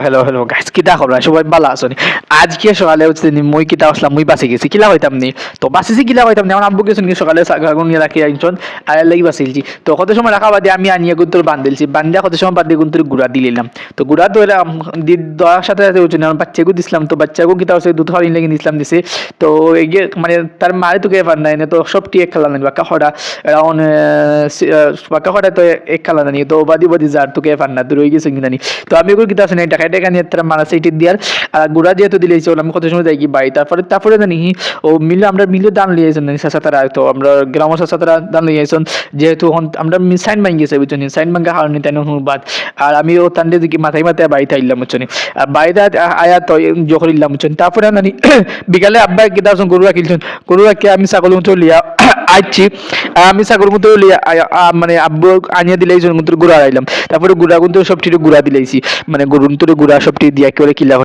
Hello hello guys, কিতা খবর? সবাই ভালো আছো নি? আজকে সকালে হচ্ছে মই কিতা আসলাম, মই বাসে গেছি, কিলা হইতাম নি তো বাসিছি, কিলা হইতাম নি আমার আব্বু গেছেন কি সকালে আগুন নিয়ে রাখি আনছন আর লাগি বাসিলছি। তো কত সময় রাখা বাদে আমি আনিয়ে গুন্তর বান্ধিলছি, বান্ধিয়া কত সময় বাদে গুন্তর গুড়া দিলাম। তো গুড়া দইলা দেওয়ার সাথে সাথে হচ্ছে আমার বাচ্চাকে দিছিলাম। তো বাচ্চাকেও কিতা হচ্ছে দুধ খাওয়াই লাগি দিছিলাম দিছে। তো এগিয়ে মানে তার মারে তোকে এবার নাই না, তো সব টিয়ে খেলা নাই বাক্কা খড়া এখন বাক্কা খড়া তো এক খেলা নানি, তো বাদি বাদি যার তোকে এবার না তো রয়ে গেছে কিনা নি। তো আমি ওগুলো কিতা আছে না টাকা টাকা নিয়ে তারা মারা সাইটে দিয়ার গুড়া যেহেতু দিলেছি আমি কত সময় যাই কি বাড়ি, তারপরে জানি ও মিলে আমরা মিলে দান লিয়ে আইছেন চাচা তারা, তো আমরা গ্রামের চাচা তারা দান লিয়ে আইছেন যেহেতু আমরা সাইন ভাঙি গেছে বুঝছেন, সাইন ভাঙা কারণে তাই বাদ। আর আমি ও তান্ডে দিকে মাথায় মাথায় বাড়িতে আইলাম বুঝছেন, আর বাড়িতে আয়া তো যখন ইলাম বুঝছেন। তারপরে জানি বিকালে আব্বা কিতা আছেন গরু রাখিলছেন, গরু রাখি আমি ছাগল মতো লিয়া আইছি। আমি ছাগল মতো লিয়া মানে আব্বু আনিয়ে দিলে গুড়া আইলাম। তারপরে গুড়া কিন্তু সব ঠিক গুড়া দিলেছি, মানে গরুন তোর গুড়া সবটি দিয়া করে কিলা